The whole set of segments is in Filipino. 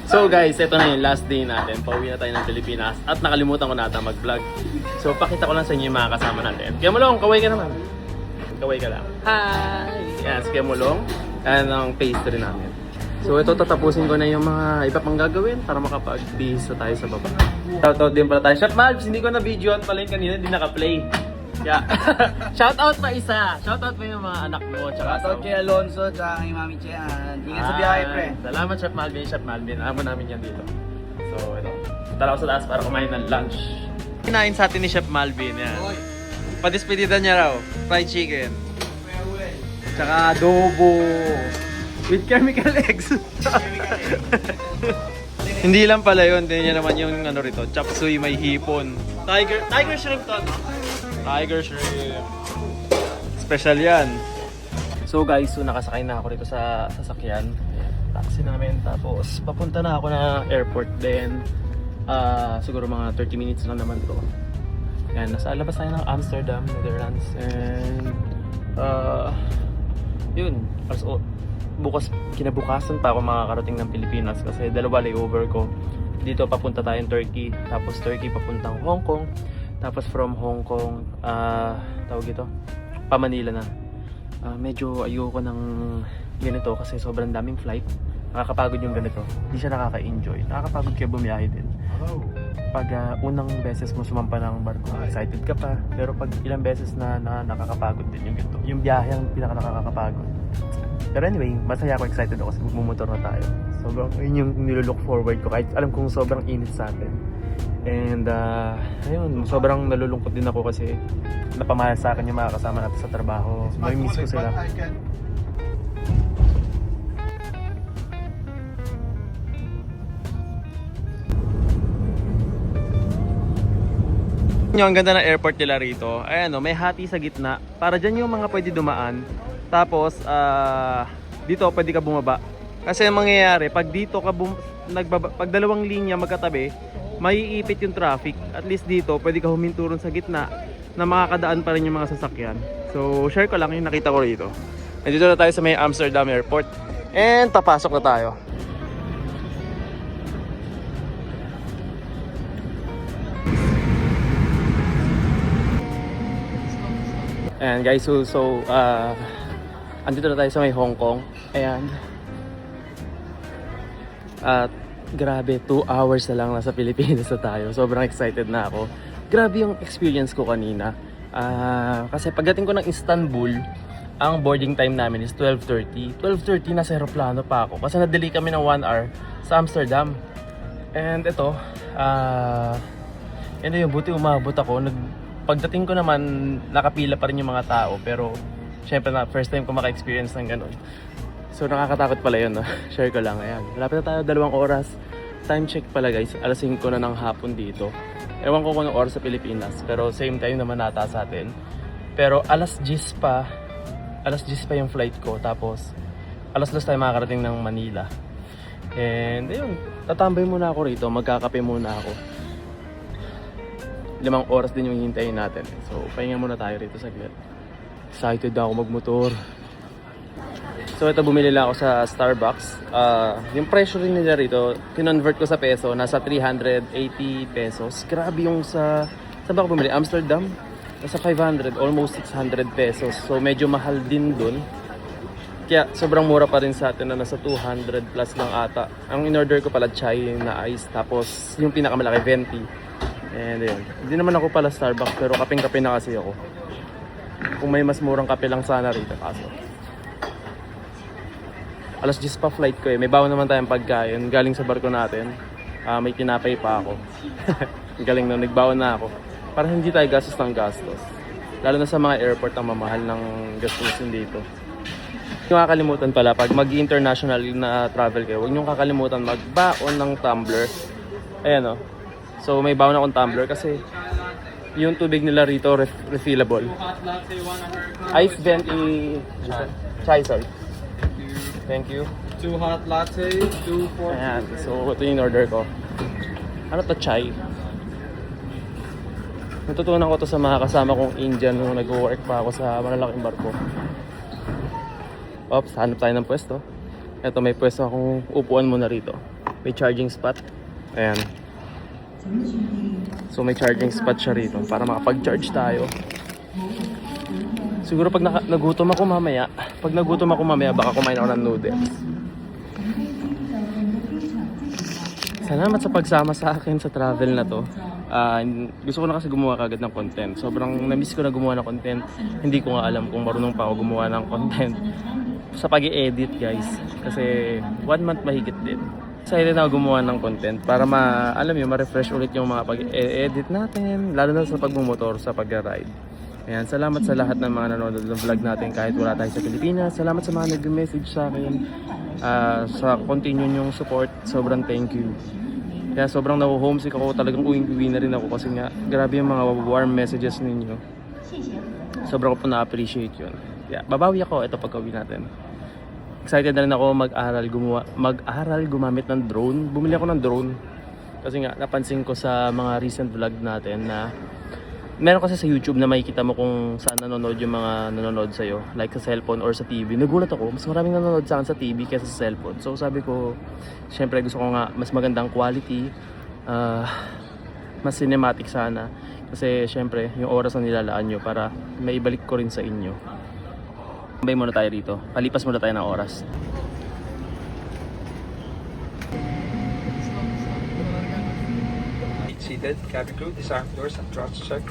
So guys, ito na yung last day natin. Pauwi na tayo ng Pilipinas at nakalimutan ko na ata mag-vlog. So pakita ko lang sa inyo yung mga kasama natin. Kaya Mulong, kaway ka naman. Kaway ka lang. Hi! Yan, si Kaya Mulong. Yan ang pastry namin. So ito, tatapusin ko na yung mga iba pang gagawin para makapag-bihis tayo sa baba. Shoutout din pala tayo. Chef Malbs, hindi ko na video at pala yung kanina, hindi naka-play. Yeah. Shoutout pa isa. Shoutout pa yung mga anak mo. Shoutout kay Alonso at kay Mami Chean. Ingat sa biyahe, pre. Salamat, Chef Malvin. Chef Malvin. Amo namin yan dito. So, ito. Tara ko sa taas para kumain ng lunch. Kinain sa atin ni Chef Malvin. Yan. Padispedida niya raw. Fried chicken. Tsaka adobo. With chemical eggs. Hindi lang pala yun. Hindi niya naman yung ano rito. Chop suey may hipon. Tiger shrimp to, no? Tiger shrimp. Special yan. So guys, so nakasakay na ako rito sa sasakyan. Ayan, taxi namin. Tapos papunta na ako na airport din. Siguro mga 30 minutes lang naman to. Ayan, nasa labas tayo ng Amsterdam, Netherlands. And yun. Also, kinabukasan pa ako makakarating ng Pilipinas kasi dalawa layover ko. Dito papunta tayong Turkey. Tapos Turkey papuntang Hong Kong. Tapos from Hong Kong, tawag ito, pa Manila na. Medyo ayoko ng ganito kasi sobrang daming flight. Nakakapagod yung ganito. Hindi siya nakaka-enjoy. Nakakapagod kaya bumiyahe din. Pag unang beses mo sumampa ng barko, excited ka pa. Pero pag ilang beses na nakakapagod din yung ganito. Yung biyahe ang pinaka-nakakapagod. Pero anyway, masaya ako, excited ako kasi magmumotor na tayo. Sobrang yun yung nilook forward ko kahit alam kong sobrang init sa atin. And ayun, sobrang nalulungkot din ako kasi napamahal sa akin yung mga kasama natin sa trabaho. May miss ko sila. Ang ganda ng airport nila rito. Ayan o, may hati sa gitna. Para dyan yung mga pwede dumaan. Tapos dito pwede ka bumaba. Kasi ang mangyayari, pag dito ka pag dalawang linya magkatabi, maiipit yung traffic. At least dito, pwede ka huminto ron sa gitna na makakadaan pa rin yung mga sasakyan. So, share ko lang yung nakita ko rito. Nandito na tayo sa may Amsterdam Airport. And papasok na tayo. Ayan guys, so andito na tayo sa may Hong Kong. Ayan. At grabe, 2 hours na lang nasa Pilipinas na tayo. Sobrang excited na ako. Grabe yung experience ko kanina. Kasi pagdating ko ng Istanbul, ang boarding time namin is 12:30. 12:30 nasa aeroplano pa ako. Kasi na-delay kami ng 1 hour sa Amsterdam. And ito, yun yung buti umabot ako. Pagdating ko naman, nakapila pa rin yung mga tao. Pero, syempre na, first time ko maka-experience ng ganun. So nakakatakot pala yun, no? Share ko lang. Ayan. Malapit na tayo, 2 oras. Time check pala guys, alas 5 na ng hapon dito. Ewan ko kung anong oras sa Pilipinas, pero same time naman nata sa atin. Pero alas 10 pa yung flight ko. Tapos alas 2 tayo makakarating ng Manila. And ayun, tatambay muna ako rito, magkakape muna ako. 5 oras din yung hintayin natin. So pahinga muna tayo rito saglit. Excited na ako magmotor. So ito, bumili lang ako sa Starbucks. Yung presyo rin nila rito, kinonvert ko sa peso, nasa 380 pesos. Grabe yung saan ba ako bumili? Amsterdam? Nasa 500, almost 600 pesos. So medyo mahal din dun. Kaya sobrang mura pa rin sa atin na nasa 200 plus lang ata. Ang in-order ko pala chai na ice, tapos yung pinakamalaki venti. And ayun, hindi naman ako pala Starbucks pero kapeng-kape na kasi ako. Kung may mas murang kape lang sana rito, kaso alas 10 pa flight ko eh. May bawa naman tayong pagkain. Galing sa barko natin. May tinapay pa ako. Galing na, nagbawan na ako. Para hindi tayo gastos ng gastos. Lalo na sa mga airport ang mamahal ng gastusin dito. Huwag nyo kakalimutan pala, pag mag-international na travel kayo, huwag nyo kakalimutan magbaon ng tumbler. Ayan o. So may baon akong tumbler kasi yung tubig nila rito refillable. Ice venti chai, sorry. Thank you. 2 hot latte, 2 for... Ayan, so ito yung order ko. Ano to, chai? Natutunan ko to sa mga kasama kong Indian nung nag-work pa ako sa malalaking barko. Oops, hanap tayo ng pwesto. Ito, may pwesto akong upuan muna rito. May charging spot. Ayan. So may charging spot siya rito para makapag-charge tayo. Siguro pag nagutom ako mamaya, baka kumain ako ng noodles. Salamat sa pagsama sa akin sa travel na to. Gusto ko na kasi gumawa kagad ng content. Sobrang na-miss ko na gumawa ng content. Hindi ko nga alam kung marunong pa ako gumawa ng content sa pag-i-edit, guys. Kasi 1 month mahigit din. Excited na ako gumawa ng content para ma-refresh ulit yung mga pag-edit natin, lalo na sa pagmumotor, sa pag-ride. Ayan, salamat sa lahat ng mga nanonood ng vlog natin kahit wala tayo sa Pilipinas. Salamat sa mga nag-message sa akin, sa continue yung support. Sobrang thank you. Kaya sobrang na-homesick ako, talagang uwing-uwi na rin ako kasi nga grabe yung mga warm messages ninyo. Sobrang ko po na-appreciate yun. Yeah, babawi ako ito pagka-uwi natin. Excited na rin ako mag-aral gumamit ng drone. Bumili ako ng drone kasi nga napansin ko sa mga recent vlog natin na meron kasi sa YouTube na makikita mo kung saan nanonood yung mga nanonood sa'yo, like sa cellphone or sa TV. Nagulat ako, mas maraming nanonood sa akin sa TV kaysa sa cellphone. So sabi ko, syempre gusto ko nga mas magandang quality, mas cinematic sana. Kasi syempre, yung oras na nilalaan nyo para maibalik ko rin sa inyo. Tambay muna tayo rito, palipas muna tayo ng oras. Seated, cabin crew, disarm doors and throttle check.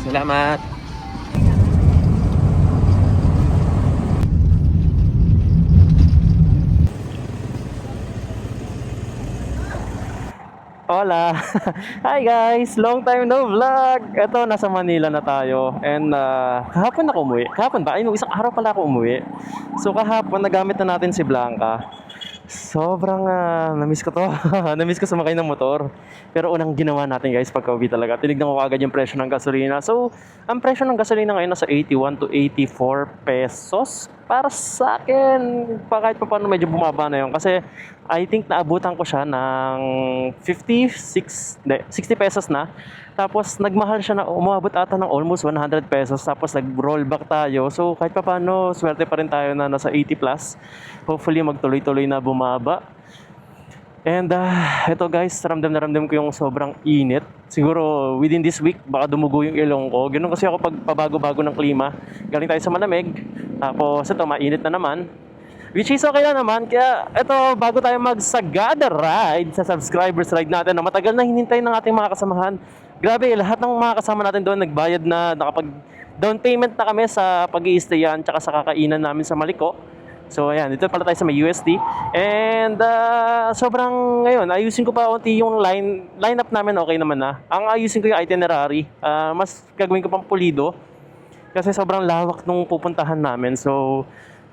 Salamat! Hola! Hi guys! Long time no vlog! Ito, nasa Manila na tayo. And kahapon ako umuwi. Kahapon ba? Ay, no, isang araw pala ako umuwi. So kahapon, nagamit na natin si Blanca. Sobrang na-miss ko to. Na-miss ko sumakay ng motor. Pero unang ginawa natin guys pagka-uwi talaga, tinignan ko agad yung presyo ng gasolina. So, ang presyo ng gasolina ngayon nasa 81 to 84 pesos. Para sa akin, kahit pa paano medyo bumaba na yun. Kasi I think naabutan ko siya ng 60 pesos na. Tapos nagmahal siya na umabot ata ng almost 100 pesos. Tapos nag-rollback tayo. So kahit pa paano, swerte pa rin tayo na nasa 80 plus. Hopefully magtuloy-tuloy na bumaba. And ito guys, ramdam na ramdam ko yung sobrang init. Siguro within this week, baka dumugo yung ilong ko. Ganun kasi ako pag pabago-bago ng klima. Galing tayo sa malamig. Tapos ito, mainit na naman. Which is okay lang naman. Kaya ito, bago tayo magsagada ride sa subscribers ride natin na matagal na hinintay ng ating mga kasamahan. Grabe, lahat ng mga kasama natin doon nagbayad na, nakapag down payment na kami sa pag-i-stayan tsaka sa kakainan namin sa Maliko. So ayan, dito pala tayo sa may USD. And sobrang ngayon, ayusin ko pa unti yung line-up namin, okay naman na. Ang ayusin ko yung itinerary, mas gagawin ko pang pulido. Kasi sobrang lawak nung pupuntahan namin. So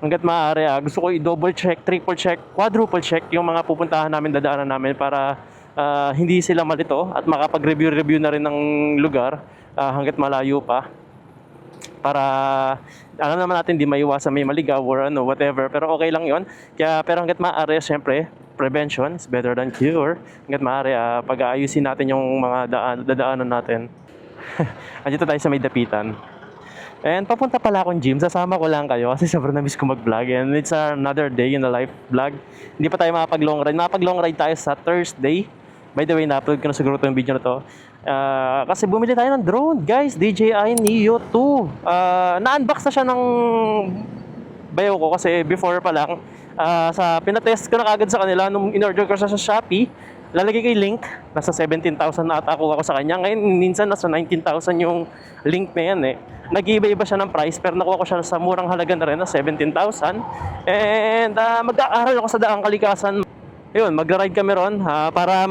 hanggat maaari, gusto ko i-double check, triple check, quadruple check yung mga pupuntahan namin, dadaanan namin para hindi sila malito at makapag-review na rin ng lugar hanggat malayo pa. Para alam naman natin, di maiwasan may maligaw or ano, whatever. Pero okay lang yon. Kaya, pero hanggat maaari, syempre, prevention is better than cure. Hanggat maaari, pag-aayusin natin yung mga dadaanan natin. Andito tayo sa may dapitan. And papunta pala akong gym. Sasama ko lang kayo kasi sobrang na-miss ko mag-vlog. And it's another day in the life vlog. Hindi pa tayo makapag-long ride. Makapag-long ride tayo sa Thursday. By the way, na-upload ko na siguro itong video na to. Kasi bumili tayo ng drone, guys. DJI Neo 2. Na-unbox na siya ng bayo ko kasi before pa lang. Pinatest ko na kagad sa kanila nung in-order ko siya sa Shopee. Lalagay ko yung link. Nasa 17,000 na ata ako sa kanya. Ngayon, minsan nasa 19,000 yung link na yan eh. Nag-iiba-iba siya ng price pero nakuha ko siya sa murang halaga na rin na 17,000. And mag-aaral ako sa Daang Kalikasan. Yun, magra-ride kami ron para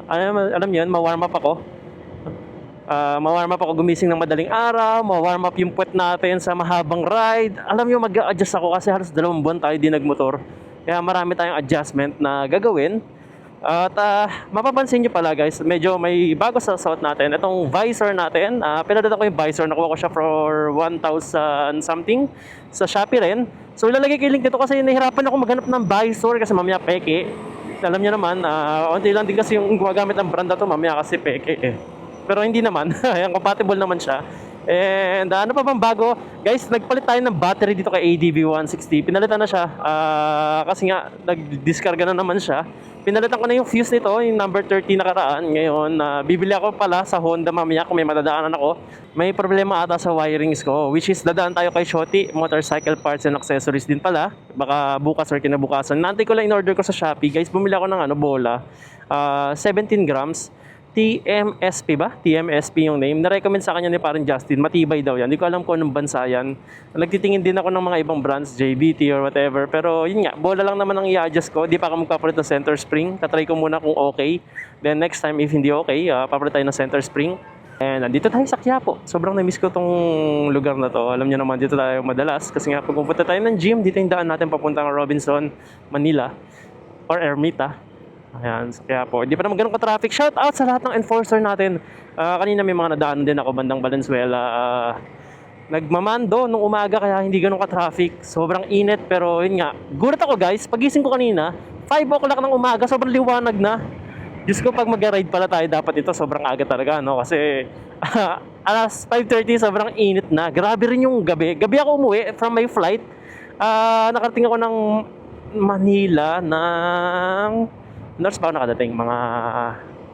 alam niyo yun, ma-warm up ako. Ma-warm up ako gumising ng madaling araw, ma-warm up yung puwet natin sa mahabang ride. Alam niyo, mag-adjust ako kasi halos 2 buwan tayo di nagmotor. Kaya marami tayong adjustment na gagawin. At mapapansin nyo pala guys, medyo may bago sa suot natin. Itong visor natin, pinadala ko yung visor, nakuha ko siya for 1,000 something sa Shopee rin. So ilalagay ko yung link dito kasi nahirapan ako maghanap ng visor kasi mamaya peke. Alam nyo naman, onti lang din kasi yung gumagamit ng brand na to, mamaya kasi peke eh. Pero hindi naman, compatible naman siya. And ano pa bang bago? Guys, nagpalit tayo ng battery dito kay ADV 160. Pinalitan na siya. Kasi nga, nag-discarga na naman siya. Pinalitan ko na yung fuse nito, yung number 30 nakaraan. Ngayon, bibili ako pala sa Honda mamaya kung may madadaanan ako. May problema ata sa wirings ko, which is dadaan tayo kay Shoti, Motorcycle Parts and Accessories din pala. Baka bukas or kinabukasan. Nantay ko lang in-order ko sa Shopee. Guys, bumili ako ng bola. 17 grams. TMSP ba? TMSP yung name. Na-recommend sa kanya ni parang Justin. Matibay daw yan. Hindi ko alam kung anong bansa yan. Nagtitingin din ako ng mga ibang brands, JBT or whatever. Pero yun nga, bola lang naman ang i-adjust ko. Di pa ako magpapalit ng center spring. Tatry ko muna kung okay. Then next time, if hindi okay, papalit tayo ng center spring. And nandito tayo sa Quiapo. Sobrang na-miss ko tong lugar na to. Alam niyo naman, dito tayo madalas. Kasi nga, pag pupunta tayo ng gym, dito yung daan natin papuntang Robinson, Manila. Or Ermita. Ayan, kaya po, hindi pa naman ganun ka-traffic. Shout out sa lahat ng enforcer natin. Kanina may mga nadaan din ako bandang Valenzuela. Nagmamando nung umaga kaya hindi ganun ka-traffic. Sobrang init pero yun nga. Gulat ako guys, pagising ko kanina, 5 o'clock ng umaga, sobrang liwanag na. Diyos ko, pag mag-ride pala tayo dapat ito, sobrang aga talaga, no? Kasi alas 5:30, sobrang init na. Grabe rin yung gabi. Gabi ako umuwi from my flight. Nakarating ako ng Manila ng... Nurse pa ako nakadating, mga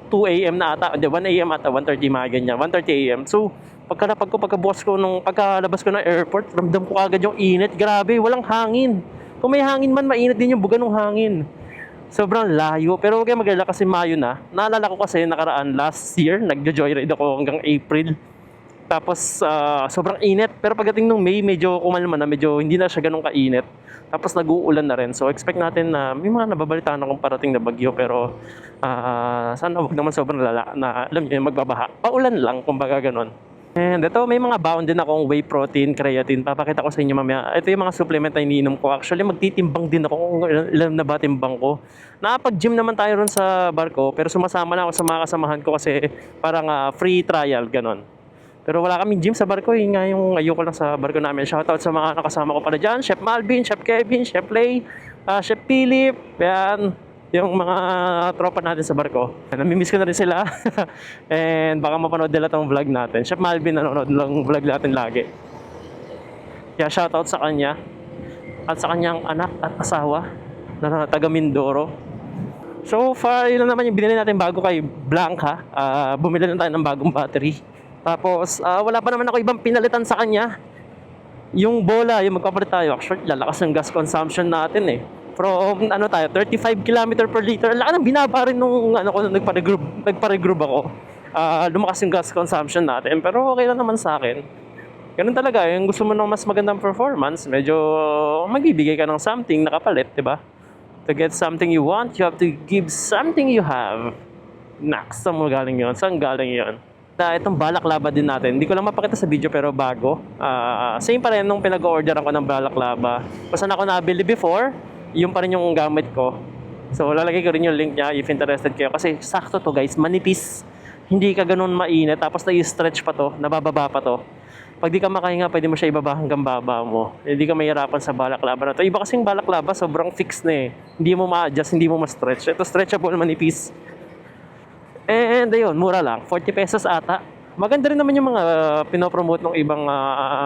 2 a.m. na ata, 1 a.m. ata, 1:30 mga ganyan, 1:30 a.m. So, pagkalabas ko ng airport, ramdam ko agad yung init. Grabe, walang hangin. Kung may hangin man, mainit din yung buga ng hangin. Sobrang layo, pero huwag kayo mag-alala kasi Mayo na. Naalala ko kasi nakaraan last year, nagjo-joyride ako hanggang April. Tapos, sobrang init. Pero pagdating ng May, medyo kumalma na, medyo hindi na siya ganun kainit. Tapos nag-uulan na rin. So expect natin na may mga nababalitaan akong parating na bagyo pero sana wag naman sobrang lala na alam niyo magbabaha. Paulan lang kumbaga ganoon. And ito may mga baon din akong whey protein, creatine. Papakita ko sa inyo mamaya. Ito yung mga supplement na iniinom ko. Actually magtitimbang din ako kung ilan na ba timbang ko. Nakapag-gym naman tayo ron sa barko pero sumasama na ako sa mga kasamahan ko kasi parang free trial ganon. Pero wala kaming gym sa barko, yun nga yung ayoko lang sa barko namin. Shoutout sa mga nakasama ko pala dyan, Chef Malvin, Chef Kevin, Chef Lay, Chef Philip, yan, yung mga tropa natin sa barko. Namimiss ko na rin sila. And baka mapanood nila tong vlog natin. Chef Malvin nanonood lang vlog natin lagi. Kaya shoutout sa kanya at sa kanyang anak at asawa na taga Mindoro. So far, yun lang naman yung binili natin bago kay Blanca. Bumili na tayo ng bagong battery. Tapos, wala pa naman ako ibang pinalitan sa kanya. Yung bola, yung magpapalit tayo. Actually, lalakas ng gas consumption natin eh. From, 35 km per liter. Laka nang binaba rin nung, nagpa-regroup ako. Lumakas yung gas consumption natin. Pero okay lang naman sa akin. Ganun talaga, yung gusto mo ng mas magandang performance, medyo magbibigay ka ng something nakapalit, di ba? To get something you want, you have to give something you have. Nax, saan mo galing yun? Saan galing yun? Itong balaklava din natin. Hindi ko lang mapakita sa video pero bago. Same pa rin nung pinag-orderan ko ng balaklava. Kung saan ako nabili before, yung pa rin yung gamit ko. So lalagay ko rin yung link niya if interested kayo. Kasi sakto to guys, manipis. Hindi ka ganun mainit. Tapos na-stretch pa to, nabababa pa to. Pag di ka makahinga, pwede mo siya ibaba hanggang baba mo. Hindi ka mahirapan sa balaklava na to. Iba kasing balaklava, sobrang fixed na eh. Hindi mo ma-adjust, hindi mo ma-stretch. Ito stretchable, manipis. And ayun, mura lang. 40 pesos ata. Maganda rin naman yung mga pinopromote ng ibang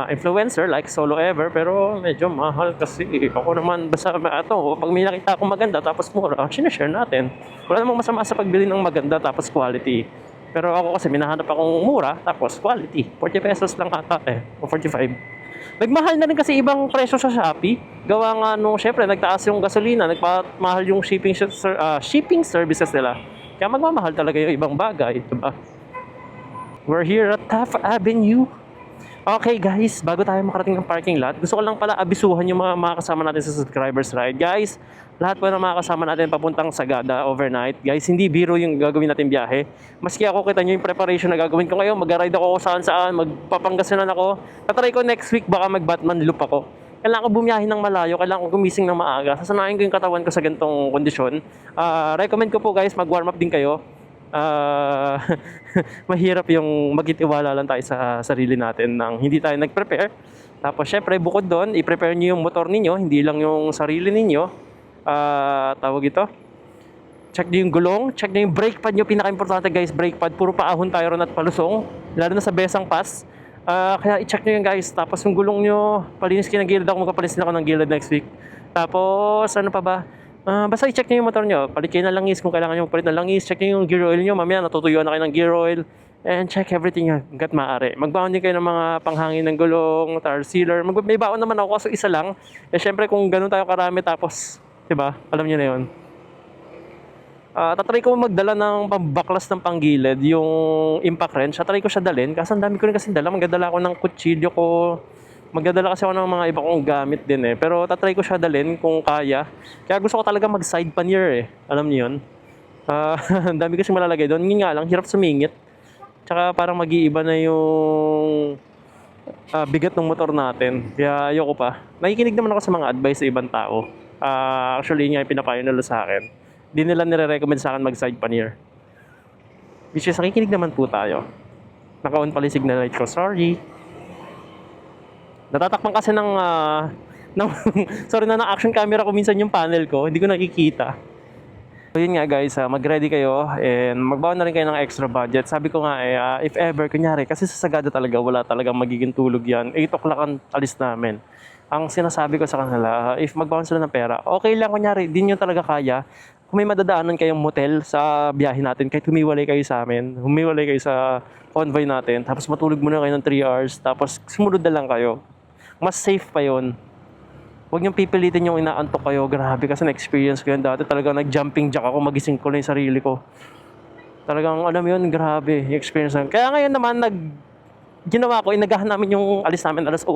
influencer like Solo Ever. Pero medyo mahal kasi. Ako naman, basta pag may nakita akong maganda tapos mura, sinashare natin. Wala namang masama sa pagbili ng maganda tapos quality. Pero ako kasi minahanap akong mura tapos quality. 40 pesos lang ata o 45. Nagmahal na rin kasi ibang presyo sa Shopee. Gawa nga nung syempre nagtaas yung gasolina, nagmahal yung shipping services nila. Kaya magmamahal talaga yung ibang bagay, diba? We're here at Taft Avenue. Okay guys, bago tayo makarating ng parking lot, gusto ko lang pala abisuhan yung mga kasama natin sa subscribers ride. Guys, lahat po ng mga kasama natin papuntang Sagada overnight. Guys, hindi biro yung gagawin natin biyahe. Maski ako, kita nyo yung preparation na gagawin ko ngayon. Mag-ride ako saan, magpapangasinan ako. Tatry ko next week, baka mag-Batman loop ako. Kailangan ko bumiyahin ng malayo, kailangan ko gumising ng maaga. Sasanayin ko yung katawan ko sa ganitong kondisyon. Recommend ko po guys, mag-warm up din kayo. Mahirap yung magtitiwala lang tayo sa sarili natin nang hindi tayo nag-prepare. Tapos syempre, bukod doon, i-prepare nyo yung motor ninyo, hindi lang yung sarili ninyo. Tawag ito. Check nyo yung gulong, check nyo yung brake pad nyo. Pinaka-importante guys, brake pad. Puro paahon tayo ron at palusong. Lalo na sa Besang Pass. Kaya i-check nyo yun guys. Tapos yung gulong nyo, palinis kayo ng gilid. Ako magpapalis din ako ng gilid next week. Tapos ano pa ba? Basta i-check nyo yung motor nyo. Palit kayo ng langis kung kailangan nyo palit ng langis. Check nyo yung gear oil nyo. Mamaya natutuyuan na kayo ng gear oil. And check everything nyo hanggat maaari. Magbaon din kayo ng mga panghangin ng gulong, tire sealer. May baon naman ako kaso isa lang. Syempre kung ganun tayo karami tapos, diba? Alam nyo na yun. Tatry ko magdala ng pambaklas ng panggilid, yung impact wrench. Tatry ko siya dalhin. Kasi ang dami ko rin kasi dala. Magdadala ako ng kutsilyo ko. Magdadala kasi ako ng mga iba kong gamit din eh. Pero tatry ko siya dalhin kung kaya. Kaya gusto ko talaga mag side pannier eh. Alam niyo yun? Ang dami kasi malalagay doon. Yun nga lang, hirap sumingit. Tsaka parang mag-iiba na yung bigat ng motor natin. Kaya ayoko pa. Nakikinig naman ako sa mga advice sa ibang tao. Actually, yun nga yung pinapayo nila sa akin. Hindi nila nire-recommend sa akin mag-side pannier. Which is, nakikinig naman po tayo. Naka-on pala yung signal light ko. Sorry. Natatakpan kasi ng sorry na action camera ko minsan yung panel ko. Hindi ko nakikita. So yun nga guys, mag-ready kayo and magbaon na rin kayo ng extra budget. Sabi ko nga if ever, kunyari, kasi sa Sagada talaga, wala talagang magiging tulog yan. 8 o'clock ang alis namin. Ang sinasabi ko sa kanila, if magbaon sila ng pera, okay lang kunyari, di nyo talaga kaya. Kung may madadaanan kayong motel sa biyahe natin, kahit humiwalay kayo sa amin, humiwalay kayo sa convoy natin, tapos matulog muna kayo ng 3 hours, tapos sumunod na lang kayo. Mas safe pa yun. Huwag niyong pipilitin yung inaantok kayo. Grabe kasi na-experience ko yun dati. Talagang nag-jumping jack ako, magising ko na yung sarili ko. Talagang alam mo yun, grabe yung experience namin. Kaya ngayon naman, ginawa ko, inagahan namin yung alis namin alas 8.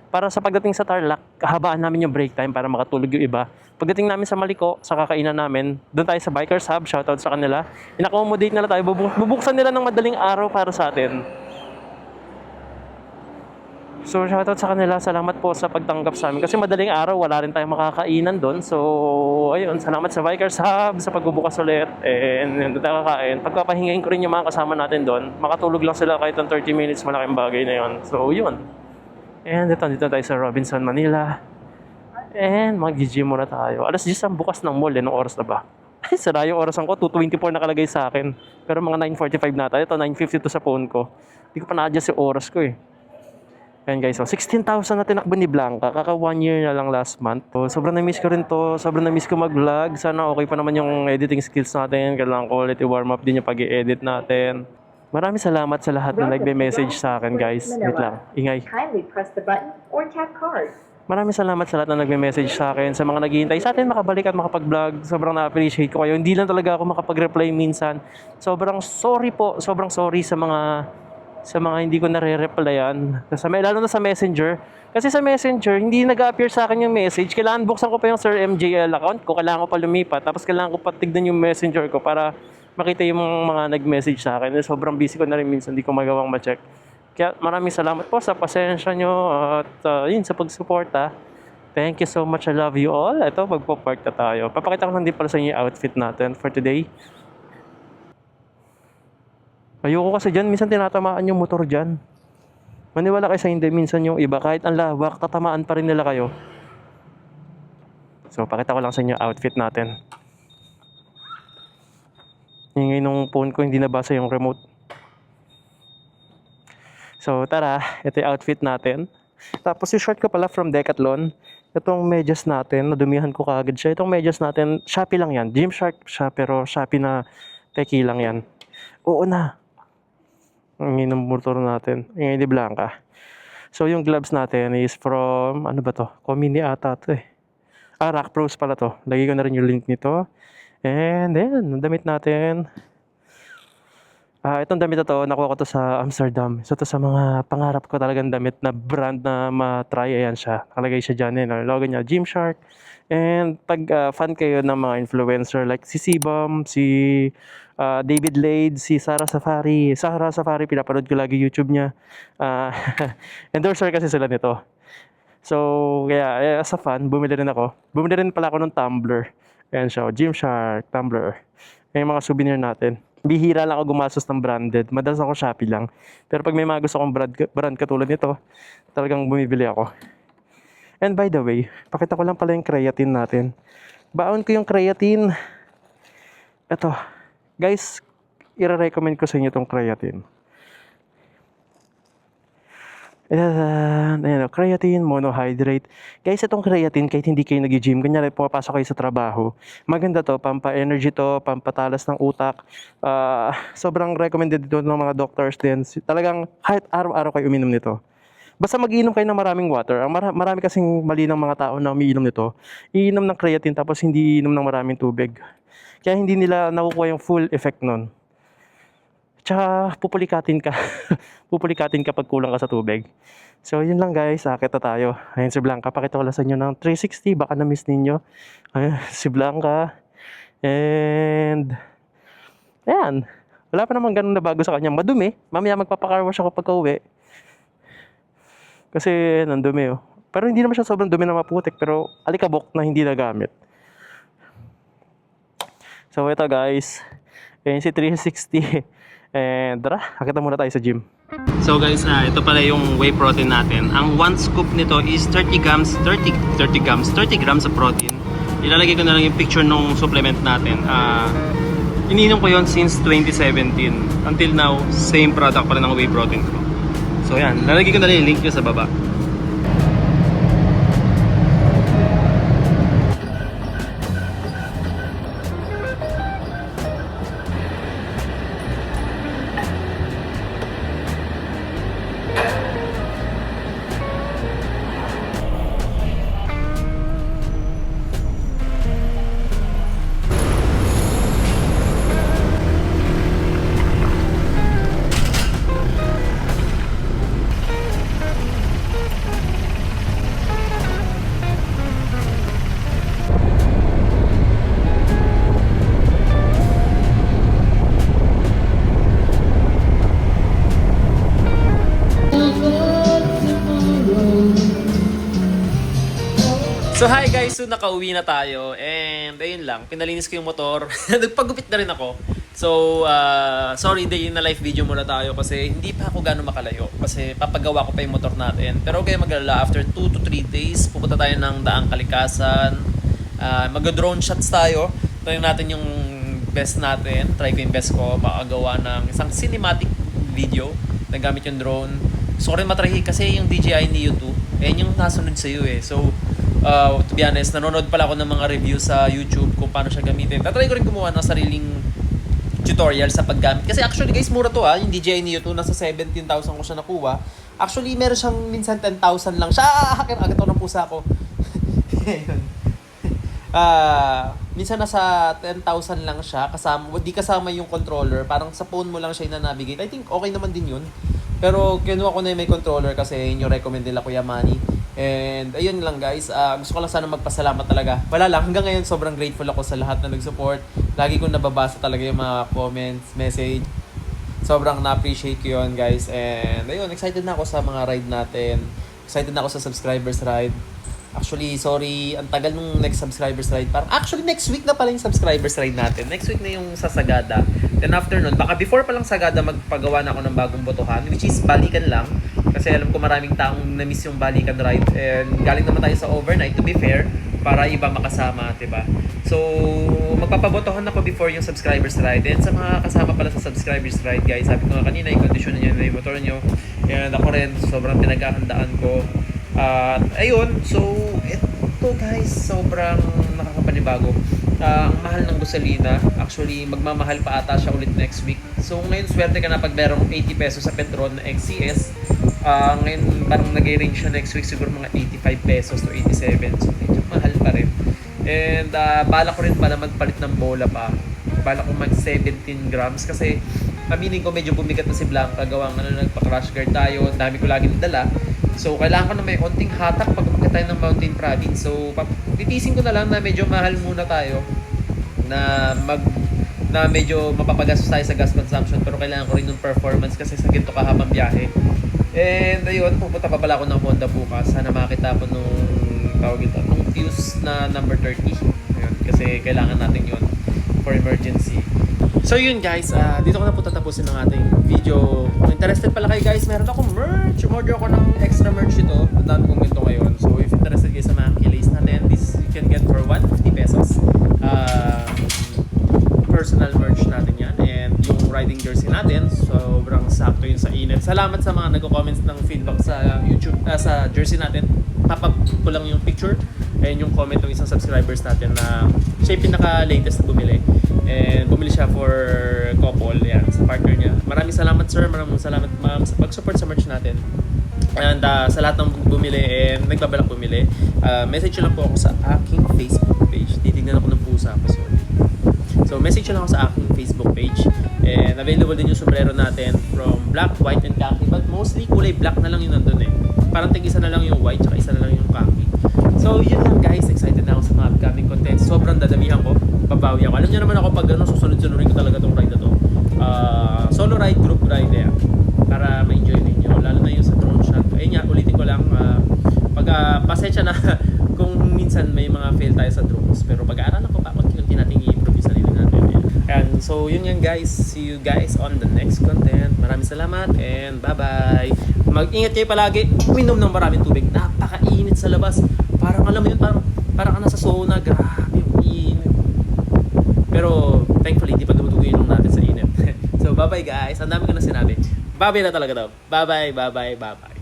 Para sa pagdating sa Tarlac, kahabaan namin yung break time para makatulog yung iba. Pagdating namin sa Maliko, sa kakainan namin, doon tayo sa Bikers Hub, shoutout sa kanila. In-accommodate nila tayo, bubuksan nila ng madaling araw para sa atin. So shoutout sa kanila, salamat po sa pagtanggap sa amin. Kasi madaling araw, wala rin tayong makakainan doon. So ayun, salamat sa Bikers Hub, sa pagbubukas ulit. And doon tayo kakain. Pagpapahingayin ko rin yung mga kasama natin doon. Makatulog lang sila kahit ng 30 minutes, malaking bagay na yun. So yun. And dito tayo sa Robinson, Manila. And mag-gym muna tayo. Alas 10 ang bukas ng mall, nung oras na ba? Ay, sara yung orasan ko, 2:24 nakalagay sa akin. Pero mga 9:45 na tayo. Ito, 9:52 sa phone ko. Hindi ko pa na-adjust yung oras ko eh. Ayan guys, so 16,000 na tinakbo ni Blanca. Kaka 1 year na lang last month. So, sobrang na-miss ko rin to. Sobrang na-miss ko mag-vlog. Sana okay pa naman yung editing skills natin. Kailangan quality warm-up din yung pag-i-edit natin. Maraming salamat sa lahat na nagbe-message sa akin guys. Wait lang, ingay. Kindly press the button or tap card. Maraming salamat sa lahat na nagme-message sa akin, sa mga naghihintay sa atin makabalik at makapag-vlog. Sobrang na-appreciate ko kayo. Hindi lang talaga ako makapag-reply minsan. Sobrang sorry po. Sobrang sorry sa mga hindi ko nare-replyan. Lalo na sa Messenger. Kasi sa Messenger, hindi nag-appear sa akin yung message. Kailangan buksan ko pa yung Sir MJL account ko. Kailangan ko pa lumipat. Tapos kailangan ko pa tignan yung Messenger ko para makita yung mga nag-message sa akin. Sobrang busy ko na rin minsan. Hindi ko magawang ma-check. Kaya maraming salamat po sa pasensya nyo at yun sa pagsuporta. Thank you so much. I love you all. Ito, magpo-park na tayo. Papakita ko lang din pala sa inyo yung outfit natin for today. Ayoko kasi dyan. Minsan tinatamaan yung motor dyan. Maniwala kayo sa hindi. Minsan yung iba, kahit ang lawak, tatamaan pa rin nila kayo. So, pakita ko lang sa inyo outfit natin. Ngayon nung phone ko, hindi nabasa yung remote. So, tara. Ito yung outfit natin. Tapos yung short ko pala from Decathlon. Itong medyas natin, nadumihan ko kaagad siya. Itong medyas natin, Shopee lang yan. Gymshark siya, pero Shopee na peki lang yan. Oo na. Ang inong motor natin. Ang di Blanca. So, yung gloves natin is from, ano ba to? Komini ata to eh. Rock Pros pala to. Lagi ko na rin yung link nito. And then, damit natin. Itong damit na to, nakuha ko to sa Amsterdam. So, to sa mga pangarap ko talagang damit na brand na matry. Ayan siya. Nakalagay siya dyan. Logo niya, Gymshark. And pag fan kayo ng mga influencer like si Sibam, si David Lade, si Sarah Safari. Sarah Safari, pinapanood ko lagi YouTube niya. Endorser kasi sila nito. So, kaya as a fan, bumili rin ako. Bumili rin pala ako ng tumbler. Ayan siya, Gymshark, tumbler. Yung mga souvenir natin. Bihira lang ako gumastos ng branded. Madalas ako Shopee lang. Pero pag may mga gusto kong brand katulad nito, talagang bumibili ako. And by the way, pakita ko lang pala yung creatine natin. Baon ko yung creatine. Ito. Guys, i-recommend ko sa inyo itong creatine. Ayan, creatine, monohydrate. Guys, itong creatine, kahit hindi kayo nag-gym, kunyari pumapasok kayo sa trabaho, maganda to, pampa-energy to, pampatalas ng utak. Sobrang recommended dito ng mga doctors din. Talagang kahit araw-araw kayo uminom nito. Basta mag-iinom kayo ng maraming water. Ang marami kasing mali ng mga tao na umiinom nito. Iinom ng creatine tapos hindi iinom ng maraming tubig. Kaya hindi nila nakukuha yung full effect nun. Tsaka pupulikatin ka. Pupulikatin ka pag kulang ka sa tubig. So yun lang guys, akit na tayo. Ayun si Blanca, pakita ko lang sa inyo ng 360, baka na-miss ninyo. Ayun, si Blanca. And ayan, wala pa naman ganun na bago sa kanya. Madumi, mamaya magpapacar wash ako pagka uwi. Kasi nandumi oh. Pero hindi naman siya sobrang dumi na maputik, pero alikabok na hindi nagamit. So ito guys, ayun si 360. And tara, akita muna tayo sa gym. So guys, ito pala yung whey protein natin. Ang 1 scoop nito is 30 grams of protein. Ilalagay ko na lang yung picture ng supplement natin. Ininom ko yon since 2017. Until now, same product pa rin ng whey protein ko. So yan, lalagay ko na lang yung link nyo sa baba. So hi guys, so nakauwi na tayo and ayun lang, pinalinis ko yung motor. Nagpagupit na rin ako. So sorry, day in the life video muna tayo kasi hindi pa ako gano'ng makalayo kasi papagawa ko pa yung motor natin. Pero okay, mag-alala, after 2 to 3 days pupunta tayo ng Daang Kalikasan. Mag-drone shots tayo. Try natin yung best natin. Try ko yung best ko makagawa ng isang cinematic video na gamit yung drone. So rin matrahi kasi yung DJI Neo 2 yung nasunod sa iyo eh. So to be honest, nanonood pala ako ng mga review sa YouTube kung paano siya gamitin. Tatry ko rin gumawa ng sariling tutorial sa paggamit. Kasi actually guys, mura to yung DJI Neo 2, nasa 17,000 ko siya nakuha. Actually, meron siyang minsan 10,000 lang siya. Hakin, agad ako ng pusa ko. Minsan nasa 10,000 lang siya. Di kasama yung controller. Parang sa phone mo lang siya na-navigate. I think okay naman din yun. Pero kinuha ko na yung may controller kasi yun yung recommend nila Kuya Manny. And ayun lang guys, gusto ko lang sana magpasalamat talaga. Wala lang, hanggang ngayon sobrang grateful ako sa lahat na nag-support. Lagi ko nababasa talaga yung mga comments, message. Sobrang na-appreciate ko yun guys. And ayun, excited na ako sa mga ride natin. Excited na ako sa subscribers ride. Actually, sorry, ang tagal nung next subscribers ride. Actually, next week na pala yung subscribers ride natin. Next week na yung sa Sagada. Then after nun, baka before pa lang Sagada, magpagawa na ako ng bagong botohan, which is balikan lang. Kasi alam ko maraming taong na-miss yung balikan ride. And galing naman tayo sa overnight, to be fair, para iba makasama, diba? So, magpapabotohan ako before yung subscribers ride. And sa mga kasama pala sa subscribers ride, guys, sabi ko nga kanina, i-condition nyo na yung motor nyo. And ako rin, sobrang pinaghahandaan ko. Ayun, so ito guys, sobrang nakakapanibago. Ang mahal ng gasolina, actually magmamahal pa ata siya ulit next week. So ngayon swerte ka na pag merong 80 pesos sa Petron na XCS. Ngayon parang nag-range siya next week siguro mga 85 pesos to 87. So medyo mahal pa rin. And bala ko rin pala magpalit ng bola pa. Bala ko mag 17 grams kasi aminin ko medyo bumigat na si Blanca. Gawang nagpa-crash guard tayo. Ang dami ko laging dala. So, kailangan ko na may konting hatak pag umakit tayo ng mountain province. So, titisin ko na lang na medyo mahal muna tayo na medyo mapapagastos tayo sa gas consumption pero kailangan ko rin yung performance kasi sa ginto kahabang biyahe. And ayun, pupunta pa pala ako ng Honda bukas. Sana makita ko nung fuse na number 30. Ayun, kasi kailangan natin yun for emergency. So yun guys, dito ko na po tatapusin ng ating video. Kung interested pala kayo guys, meron akong merch. Umorder ako ng extra merch ito. Ang dami kong ganito ngayon. So if interested kayo sa mga kilays natin, this you can get for 150 pesos. Personal merch natin yan. And yung riding jersey natin, sobrang sakto yun sa init. Salamat sa mga nagko-comments ng feedback sa YouTube, sa jersey natin. Papap ko lang yung picture and yung comment ng isang subscribers natin na siya yung pinaka-latest na bumili. And bumili siya for couple, yan, sa partner niya. Maraming salamat sir, maraming salamat ma'am sa pag-support sa merch natin. And sa lahat ng bumili and nagbabalak bumili, message lang po ako sa aking Facebook page. Titignan ako ng pusa ko, sorry. So message lang ako sa aking Facebook page. And available din yung sombrero natin from black, white, and khaki. But mostly kulay black na lang yung nandun eh. Parang tig-isa na lang yung white, tsaka isa na lang yung khaki. So yun lang guys, excited na ako sa mga upcoming content. Sobrang dadamihan ko, babawi ako. Alam niyo naman ako pag susunod-sunurin ko talaga tong ride na to. Solo ride, group ride eh. Para ma-enjoy ninyo. Lalo na yung sa drone shot. Ayun nga, ulitin ko lang. Pasensya na kung minsan may mga fail tayo sa drones. Pero pag-aaralan ko pa, unti-unti natin i-improve yung sarili natin. And so yun yan guys. See you guys on the next content. Maraming salamat and bye-bye. Mag-ingat kayo palagi. Uminom ng maraming tubig. Napakainit sa labas. Parang alam mo yun, parang ka nasa sauna. Grabe yung init. Pero thankfully, di pa dumudugo yung natin sa init. So bye-bye guys. Ang dami ko na sinabi. Bye-bye na talaga daw. Bye-bye, bye-bye, bye-bye.